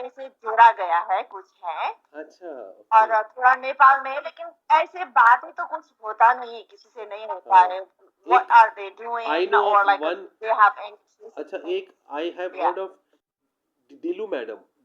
में से जोड़ा गया है, कुछ है। अच्छा, और ओके। थोड़ा नेपाल में है, लेकिन ऐसे बातें तो कुछ होता नहीं है, किसी से नहीं होता हाँ, है। एक What are they I doing, no or of like one. they have any अच्छा, specific thing? एक I have Yeah. Heard of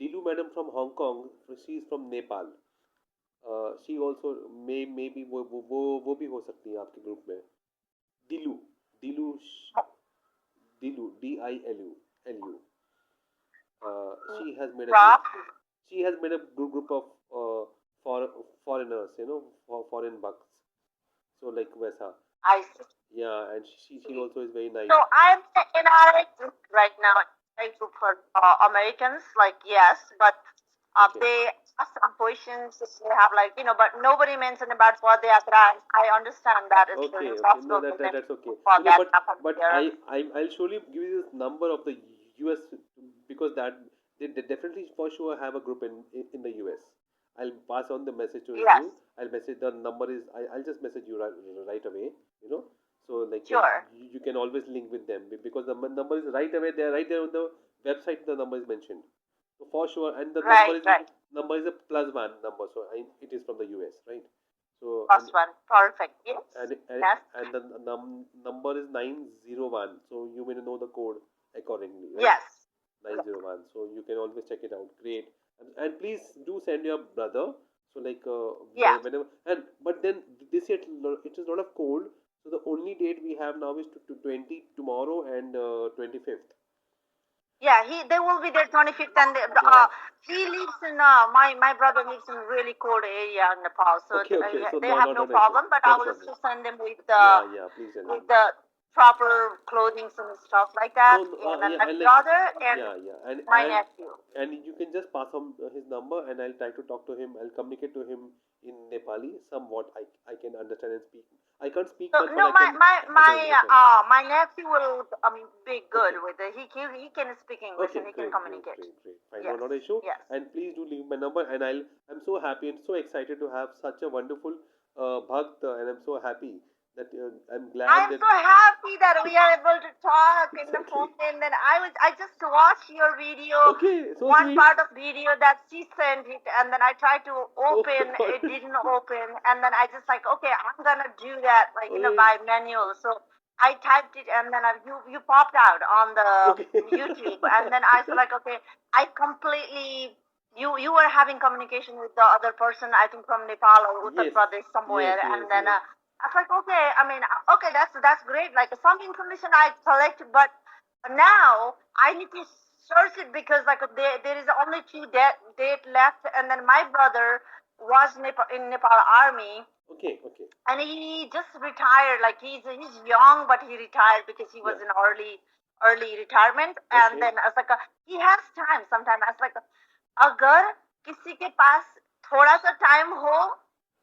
Dilu madam from Hong Kong. She is from Nepal. She also may be वो भी हो सकती है आपके group में। दिलू, दिलू, दिलू, DILU. She has made a group. Rob, She has made a group of for foreigners, for foreign bucks. So like वैसा, I yeah, and she see. also is very nice. So I'm in our group right now. A group for Americans, like yes, but Okay. they ask some questions. They have like but nobody mentioned about what they ask. I understand that it's Okay, very okay. No, possible for them that's okay. for that But happen there. I'll surely give you this number of the US, because that they definitely for sure have a group in the US. I'll pass on the message to Yes, you. I'll message the number is I'll just message you right away. So like sure. you can always link with them because the number is right away there, right there on the website. The number is mentioned. So for sure, and the Right, right. number is a +1 number, so it is from the US, right? So First one, perfect. Yes, and and, yes, and the number is 901, so you may know the code accordingly, right? yes. 901, so you can always check it out. Great. And please do send your brother, so like Yeah. whenever. And but then this year it is a lot of cold, so the only date we have now is to 20 tomorrow and 25th. Yeah, they will be there 25th, and Yeah. he lives in my brother lives in a really cold area in Nepal, so Okay, so they no, have not no an issue, problem. But I not a will problem. still send them with Yeah, please send him. the proper clothing and stuff like that. No, And then yeah, my and like, brother and yeah, my nephew. and you can just pass on his number, and I'll try to talk to him. I'll communicate to him in Nepali, somewhat I can understand and speak. I can't speak So much, but no, I can understand. my nephew will be good Okay. with it. He can speak English Okay, and he can great, communicate. fine, Yes, not an issue. yes. And please do leave my number, and I'm so happy and so excited to have such a wonderful bhakt, and I'm so happy that I'm glad I'm that. so happy that we are able to talk in the phone. Exactly. And then I just watched your video, Okay, so one sweet. part of video that she sent it, and then I tried to Oh my open, God. it didn't open, and then I just like, okay, I'm gonna do that like Okay. by manual. So I typed it, and then you popped out on the Okay. YouTube, and then I was like, okay, I completely. You were having communication with the other person, I think from Nepal or Uttar Yes, Pradesh somewhere, and then yes. I was like, okay, I mean, okay, that's great. Like some information I collected, but now I need to search it because like there is only two date left, and then my brother was in Nepal army, Okay. and he just retired. Like he's young, but he retired because he was Yeah. in early retirement, and Okay. then I was like, he has time. Sometimes I was like, अगर किसी के पास थोड़ा सा time हो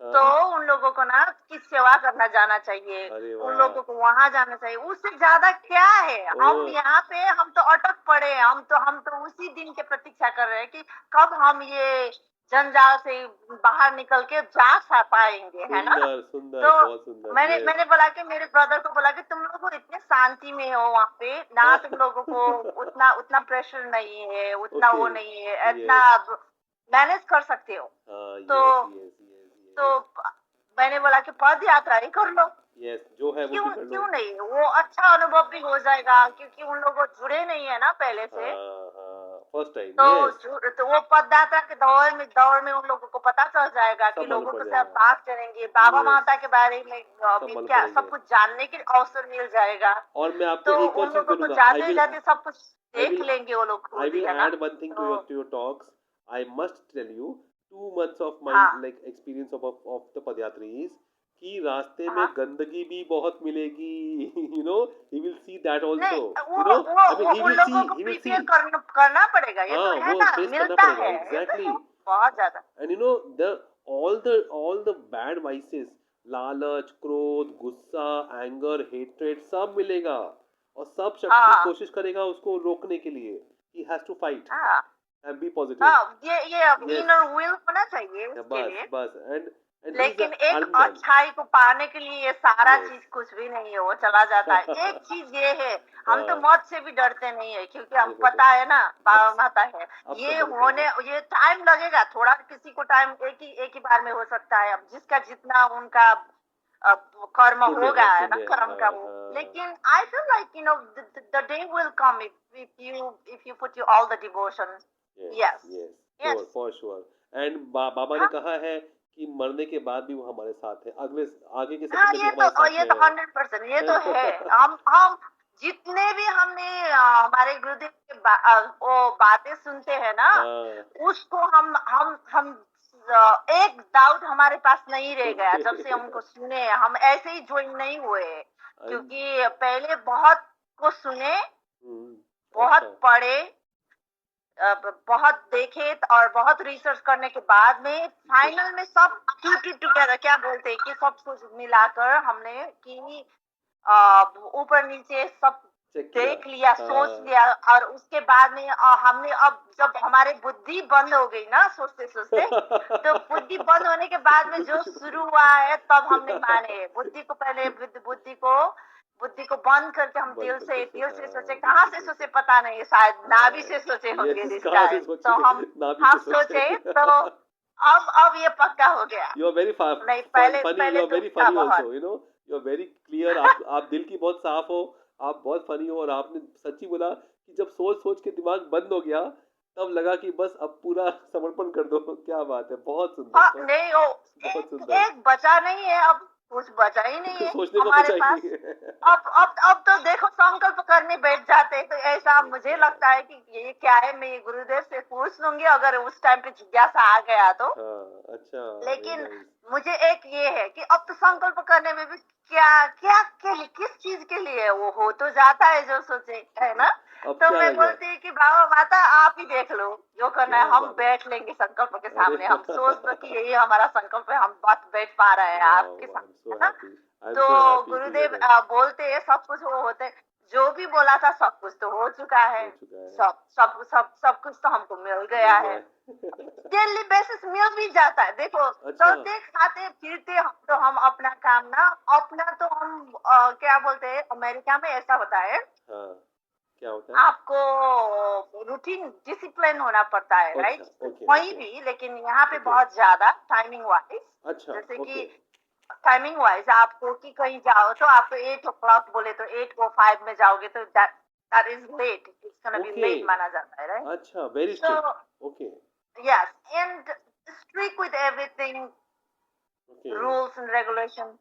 तो हाँ, उन लोगों को ना की सेवा करना जाना चाहिए, अरे उन वाह। लोगों को वहां जाना चाहिए। उससे ज्यादा क्या है, हम ओह, यहाँ पे हम तो अटक पड़े हैं, हम तो उसी दिन के प्रतीक्षा कर रहे हैं कि कब हम ये जंजाल से बाहर निकल के जा पाएंगे, है ना। सुंदर, तो बहुत सुंदर। मैंने Yes. मैंने बोला कि मेरे ब्रदर को बोला कि तुम लोग इतने शांति में हो वहाँ पे ना, तुम लोगों को उतना उतना प्रेशर नहीं है, उतना वो Okay. नहीं है, इतना Yes. मैनेज कर सकते हो। तो yes. मैंने बोला कि पद यात्रा ही कर लो। Yes, जो है वो क्यों भी कर लो। क्यों नहीं, वो अच्छा अनुभव भी हो जाएगा, क्योंकि उन लोगों जुड़े नहीं है ना पहले से। First time. तो Yes. तो वो पदयात्रा के दौर में उन लोगों को पता चल जाएगा कि सब मालूम लोगों पड़ के साथ जाएगा। बात करेंगे, बाबा Yes. माता के बारे में मालूम क्या पड़ेंगे। सब कुछ जानने के अवसर मिल जाएगा। और मैं आपको तो एक और उन चीज लोगों को बोलूंगा। जाते जाते सब कुछ I देख will लेंगे वो लोग खुद ही, है ना। add one thing to your talks. I must tell you, 2 months of my हाँ like experience of the Padyatris, कि रास्ते में हाँ गंदगी भी बहुत मिलेगी। He will see that नहीं, also. वो I mean, he उन will लोगों को see, प्रिपेयर करना पड़ेगा, ये तो हाँ, है वो ना, फेस करना मिलता पड़ेगा। है ये तो Exactly. बहुत ज्यादा। And all the bad vices, लालच, क्रोध, गुस्सा, एंगर, हेट्रेड, सब मिलेगा, और सब शक्ति हाँ कोशिश करेगा उसको रोकने के लिए। He has to fight हाँ and be positive. हाँ, ये Yes. इनर विल होना चाहिए उसके लिए। बस, and एंड ही इज लेकिन एक आर्मी मैन. अच्छाई को पाने के लिए ये सारा यस. चीज कुछ भी नहीं है, वो चला जाता है। एक चीज ये है, हम तो हाँ, मौत से भी डरते नहीं है, क्योंकि हम देखो पता है ना बाबा अब माता है। अब सब ये बड़े होने, हैं. ये टाइम लगेगा थोड़ा, किसी को टाइम एक ही बार में हो सकता है। अब जिसका जितना उनका कर्म पुण्य हो है, गया है ना, पुण्य है. कर्म का हाँ, वो। हाँ. लेकिन I feel like the day will come if you put you all the devotion. Yes, Yes, yes, yes. Sure, for sure. And बाबा ने हाँ, कहा है कि मरने के बाद भी वो हमारे साथ है, अगले आगे के सपने हाँ, में भी हमारे साथ ये में तो है. 100%, ये तो है। हम जितने भी हमने हमारे गुरुदेव के वो बातें सुनते हैं ना, हाँ. उसको हम एक डाउट हमारे पास नहीं रह गया जब से हम उनको सुने हैं। हम ऐसे ही ज्वाइन नहीं हुए हैं, क्योंकि पहले बहुत को सुने, बहुत अच्छा. पढ़े, बहुत देखे और बहुत रिसर्च करने के बाद में फाइनल में सब टुगेदर, क्या बोलते हैं कि सब कुछ मिलाकर हमने कि ऊपर नीचे सब चेक किया. देख लिया, सोच हाँ. लिया। और उसके बाद में हमने, अब जब हमारे बुद्धि बंद हो गई ना सोचते सोचते, तो बुद्धि बंद होने के बाद में जो शुरू हुआ है, तब हमने माने बुद्धि को। पहले बुद्धि को बंद करके हम बंद करके दिल से हाँ, सोचे। कहाँ से सोचे पता नहीं, शायद नाभि से सोचे होंगे यस, दिस कहाँ से टाइम। सोचे, तो नाभि हम से सोचे, तो अब ये पक्का हो गया। यू आर वेरी नहीं, फनी, पहले यू आर दुख वेरी था फनी बहुत। Also, you are very clear. आप दिल की बहुत साफ हो, आप बहुत फनी हो. और आपने सच्ची बोला कि जब सोच सोच के दिमाग बंद हो गया, तब लगा कि बस अब पूरा समर्पण कर दो. क्या बात है, बहुत सुंदर, हाँ, बहुत नहीं, वो बहुत एक सुंदर. एक बचा नहीं है, अब कुछ बचा ही नहीं है सोचने का हमारे बचा ही पास। नहीं है. अब तो देखो, संकल्प करने बैठ जाते हैं, तो ऐसा मुझे लगता है कि ये क्या है, मैं ये गुरुदेव से पूछ लूंगी अगर उस टाइम पे जिज्ञासा आ गया तो। हाँ, अच्छा, वेरी लेकिन नाइस. मुझे एक ये है कि अब तो संकल्प करने में भी क्या क्या किस चीज के लिए वो हो तो जाता है जो सोचे, है ना। अब तो क्या मैं रह गया? बोलती हूँ कि बाबा माता आप ही देख लो, जो करना क्या है हम बात है. बैठ लेंगे संकल्प के अरे सामने। हम सोच दो कि यही हमारा संकल्प है, हम बस बैठ पा रहे हैं आपके वाओ, आई एम सामने, सो है ना। हैप्पी. आई एम तो so happy to here Gurudev that. बोलते हैं सब कुछ वो होते, जो भी बोला था सब कुछ तो हो चुका है। हो चुका है. सब कुछ तो हमको मिल गया मिल है। गया. डेली बेसिस मिल भी जाता है। देखो, अच्छा. चलते खाते फिरते हम अपना काम ना, अपना तो हम क्या बोलते हैं, अमेरिका में ऐसा होता है, हाँ, क्या होता है? आपको रूटीन डिसिप्लिन होना पड़ता है, अच्छा, राइट। ओके, वहीं ओके, भी, लेकिन यहाँ पे ओके. बहुत ज्यादा टाइमिंग वाइज, अच्छा, जैसे ओके. कि टाइमिंग वाइज आपको कि कहीं जाओ तो आपको 8 o'clock बोले तो 8:05 में जाओगे, तो that is late, it's gonna be okay. Late माना जाता है, राइट। अच्छा, very so strict. Okay, yes, and strict with everything, okay. Rules and regulation.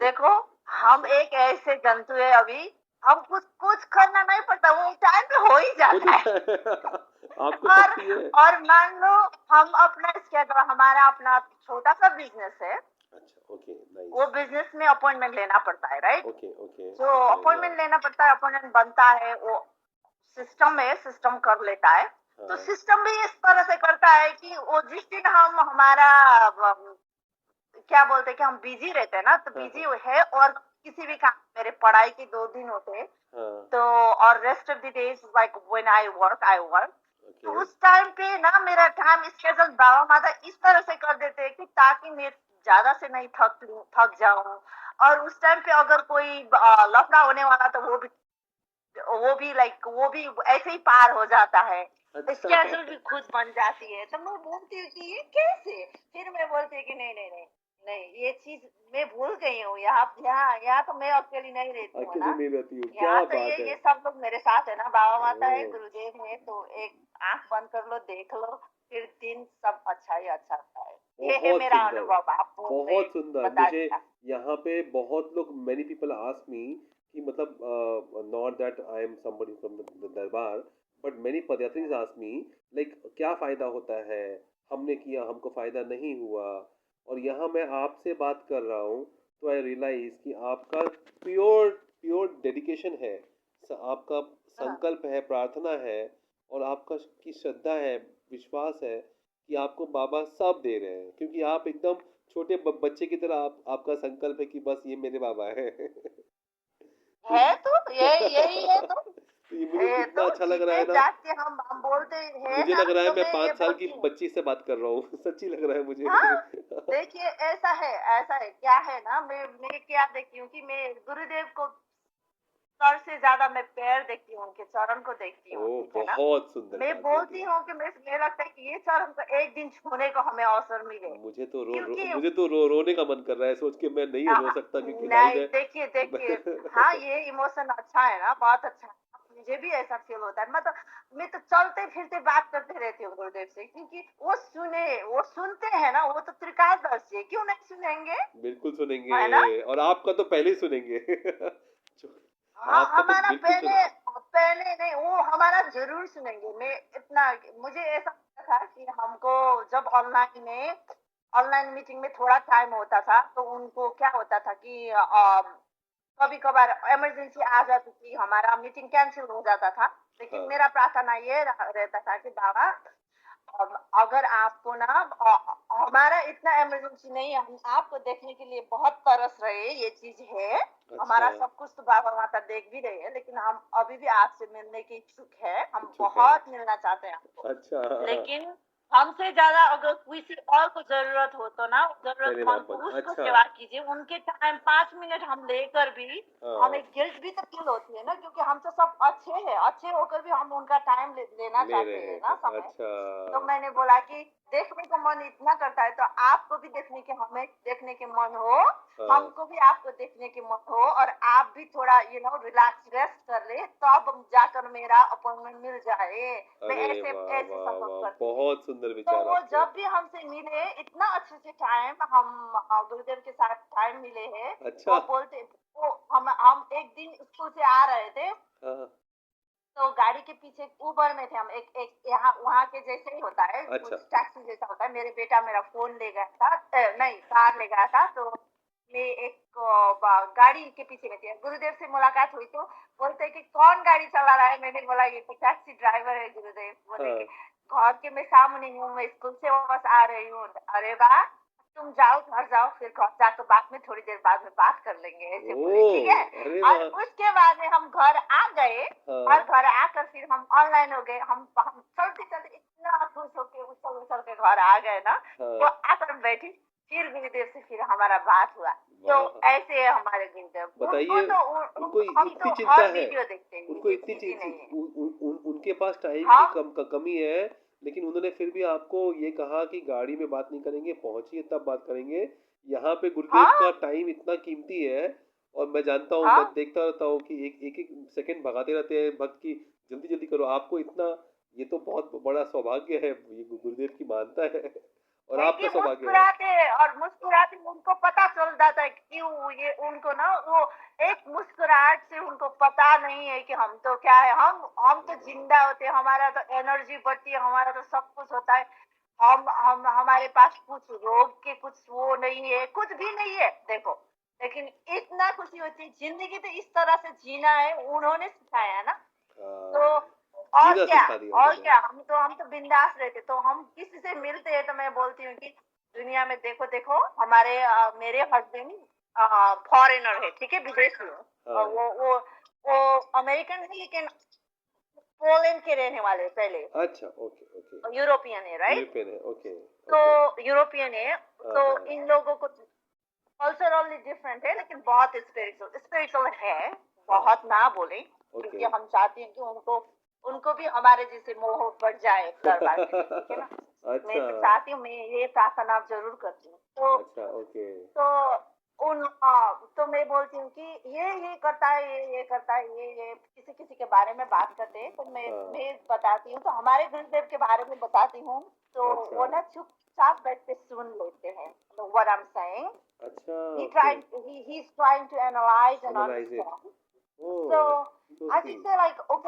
देखो, हम अच्छा. एक ऐसे जंतु है, अभी हम कुछ करना नहीं पड़ता, वो टाइम पे हो ही हो जाता है। जाता है. आपको और शक्ति है. और मान लो, हम अपना स्केड्यूल, हमारा अपना छोटा सा बिजनेस है, अच्छा, ओके, नाइस. वो बिजनेस में अपॉइंटमेंट लेना पड़ता है, राइट। ओके, ओके, जो ओके, अपॉइंटमेंट लेना पड़ता है, अपॉइंटमेंट बनता है, वो सिस्टम है, सिस्टम कर लेता है। तो हाँ, सिस्टम भी इस तरह से करता है कि वो जिस दिन हम हमारा क्या बोलते हैं कि हम बिजी रहते हैं ना, तो हाँ, बिजी हाँ, है, और किसी भी काम, मेरे पढ़ाई के 2 दिन होते हैं, हाँ, तो और rest of the days like when I work. तो ओके, उस टाइम पे ना मेरा टाइम स्केड्यूल बाबा माता इस तरह से कर देते हैं कि ताकि मैं ज्यादा से नहीं थक जाऊं। और उस टाइम पे अगर कोई लफड़ा होने वाला, तो वो भी ऐसे ही पार हो जाता है। अच्छा. स्केड्यूल भी खुद बन जाती है। तो मैं बोलती हूँ कि ये कैसे, फिर मैं बोलती हूँ कि नहीं नहीं नहीं नहीं, ये चीज मैं भूल गई हूँ। यहाँ तो मैं अकेली नहीं रहती हूँ अकेले ना, नहीं रहती हूँ, क्या यहाँ तो बात है. ये सब लोग मेरे साथ है ना, बाबा माता है, ओह, गुरुदेव है। तो एक आंख बंद कर लो, देख लो, फिर दिन सब अच्छा ही अच्छा होता है। ये है बहुत मेरा सुंदर, अनुभव, आपको मैं बहुत सुंदर. बता मुझे दिया। यहाँ पे बहुत लोग, मैनी पीपल आस्क मी कि मतलब not that I am somebody from the दरबार, बट मैनी पदयात्रीज आस्क मी लाइक क्या फायदा होता है, हमने किया, हमको फायदा नहीं हुआ. और यहाँ मैं आपसे बात कर रहा हूँ, तो आई रियलाइज कि आपका प्योर प्योर डेडिकेशन है, आपका हाँ, संकल्प है, प्रार्थना है, और आपका की श्रद्धा है, विश्वास है कि आपको बाबा सब दे रहे हैं, क्योंकि आप एकदम छोटे बच्चे की तरह, आपका संकल्प है कि बस ये मेरे बाबा है. तो है तो यही है तो। तो ये मुझे कितना तो अच्छा लग रहा जीते है ना. जाग के हम बोलते हैं मुझे ना, लग रहा है तो मैं मैं ये 5 साल की बोलती हूँ। बच्ची से बात कर रहा हूँ. सच्ची लग रहा है हाँ, मुझे. देखिए ऐसा है क्या है ना, मैं क्या देखती हूँ कि मैं गुरुदेव को सर से ज्यादा मैं पैर देखती हूँ, उनके चरण को देखती हूँ, ओह! ठीक है ना। बहुत सुंदर मैं बात बोली बोलती आप। हूँ कि मुझे लगता है कि ये चरण को एक दिन छूने को हमें अवसर मिले, क्योंकि रोने का मन कर रहा है सोच के, मैं नहीं रो सकता क्योंकि लाइन नहीं, है। देखिए, हाँ, ये इमोशन अच्छा है ना, बहुत अच्छा है। मुझे भी ऐसा फ़ील होता है। मतलब मैं तो चलते-फिरते बात करते रहती हूँ गुरुदेव से, क्योंकि वो सुनते हैं ना, वो तो त्रिकालदर्शी है, क्यों नहीं सुनेंगे? बिल्कुल सुनेंगे, है ना? और आपका तो पहले ही सुनेंगे। जो हाँ, आपका तो हमारा बिल्कुल सुने। पहले नहीं, वो हमारा ज़रूर सुनेंगे। मैं इतना मुझे ऐसा लगता था कि हमको जब ऑनलाइन मीटिंग में थोड़ा टाइम होता था, तो उनको क्या होता था कि कभी-कभार इमरजेंसी आ जाती थी, हमारा मीटिंग कैंसल हो जाता था। लेकिन हाँ, मेरा प्रार्थना ये रहता था कि बाबा, अगर आपको ना हमारा इतना इमरजेंसी नहीं है, हम आपको देखने के लिए बहुत तरस रहे हैं, ये चीज़ है। अच्छा, हमारा सब कुछ तो बाबा माता देख भी रहे हैं, लेकिन हम अभी भी आपसे मिलने के इच्छुक हैं, हम इच्छुक है। बहुत मिलना चाहते हैं आपको। अच्छा, लेकिन हमसे ज़्यादा अगर किसी और को ज़रूरत हो तो ना, पहले ज़रूरतमंद को वापस उसको अच्छा, सेवा कीजिए। उनके टाइम 5 मिनट हम लेकर भी हाँ, हमें गिल्ट भी तो फ़ील होती है ना, क्योंकि हम तो सब अच्छे हैं, अच्छे होकर भी हम उनका टाइम लेना ले चाहते रहे हैं ना, हैं। समय। अच्छा, तो मैंने बोला कि देखने को मन इतना करता है, तो आपको भी हमें देखने के मन हो, हाँ, हमको भी आपको देखने के मन हो, और आप भी थोड़ा रिलैक्स रेस्ट कर ले, तब जाकर मेरा अपॉइंटमेंट मिल जाए। मैं अरे ऐसे वाह, ऐसे वाह, संभव वाह! करती थी। बहुत सुंदर तो विचार वो आपके। जब भी हमसे मिले, इतना अच्छे से टाइम हम गुरुदेव के साथ टाइम मिले हैं। अच्छा, वो बोलते, वो हम एक दिन स्कूल से आ रहे थे, हाँ, तो गाड़ी के पीछे ऊबर में थे हम, एक एक यहाँ वहाँ के जैसे ही होता है, कुछ अच्छा, टैक्सी जैसा होता है। मेरे बेटा मेरा फ़ोन ले गया था, नहीं, कार ले गया था, तो मैं एक गाड़ी के पीछे में थी। गुरुदेव से मुलाकात हुई, तो बोलते हैं कि कौन गाड़ी चला रहा है? मैंने बोला ये तो टैक्सी ड्राइवर है गुरुदेव। बोले कि हाँ। घर के मैं सामने हूँ, मैं स्कूल से वापस आ रही हूँ। अरे वाह! तुम जाओ, घर जाओ, फिर घर जाकर बाद में थोड़ी देर बाद में बात कर लेंगे, ऐसे बोले, ठीक है? ओह! अरे और वाह! उसके बाद में हम घर आ गए, और हाँ, घर आकर फिर हम ऑनलाइन हो गए। हम चलते-चलते इतना खुश होके उछल-उछल के घर आ गए ना, तो हाँ, आकर बैठी, फिर गुरुदेव से फिर हमारा बात हुआ। तो वाह! ऐसे है हमारे गुरुदेव। उनको बताइए, तो उनको हम इतनी तो चिंता हर है, वीडियो देखते हैं, उनको ये इतनी चीज़ चि ही चि नहीं है। उ उ उन उनके पास टाइम की हम कमी है, लेकिन उन्होंने फिर भी आपको ये कहा कि गाड़ी में बात नहीं करेंगे, पहुँचिए तब बात करेंगे। यहाँ पे गुरुदेव हाँ, का टाइम इतना कीमती है, और मैं जानता हूँ, मैं हाँ। देखता रहता हूँ कि एक-एक सेकंड भगाते रहते हैं भक्त की, जल्दी-जल्दी करो। आपको इतना, ये तो बहुत बड़ा सौभाग्य है, ये गुरुदेव की मानता है, और आपका देखिए, सौभाग्य है। मुस्कुराते उनको पता चल जाता है कि क्यों ये उनको ना, वो एक मुस्कुराहट से उनको पता नहीं है कि हम तो क्या है, हम तो जिंदा होते हैं, हमारा तो एनर्जी बढ़ती है, हमारा तो सब कुछ होता है। हम हमारे पास कुछ रोग के कुछ वो नहीं है, कुछ भी नहीं है, देखो। लेकिन इतना खुशी होती है, जिंदगी तो इस तरह से जीना है, उन्होंने सिखाया है ना। तो हाँ, और जीना क्या, सिखा दिया उन्होंने। हम तो बिंदास रहते। तो हम किसी से मिलते हैं तो मैं बोलती हूँ कि दुनिया में देखो देखो, मेरे हस्बैंड फॉरेनर है, ठीक है, विदेशी है। और हाँ, वो अमेरिकन है, लेकिन पोलैंड के रहने वाले हैं पहले, अच्छा, ओके, ओके। यूरोपियन है, राइट। यूरोपियन है, ओके, तो ओके। यूरोपियन है, हाँ, तो हाँ, इन लोगों को कल्चरली डिफरेंट है, लेकिन बहुत स्पिरिचुअल स्पिरिचुअल है। हाँ, बहुत ना बोले, ओके। क्योंकि हम चाहते हैं कि उनको उनको भी हमारे जैसे मोह बढ़ जाए दरबार के लिए, ठीक है ना। मैं अच्छा, तो चाहती हूँ, मैं ये प्रार्थना जरूर करती हूँ। अच्छा, ओके। तो मैं बोलती हूँ कि ये करता है, ये करता है, ये किसी किसी के बारे में बात करते हैं, तो हाँ, मैं बताती हूँ, तो हमारे गुरुदेव के बारे में बताती हूँ, तो अच्छा, वो ना चुपचाप बैठ के सुन लेते हैं, व्हाट आई एम सेइंग। अच्छा, He okay. trying he's trying to analyze and analyse it. understand. Oh! So I just interesting. say like, okay,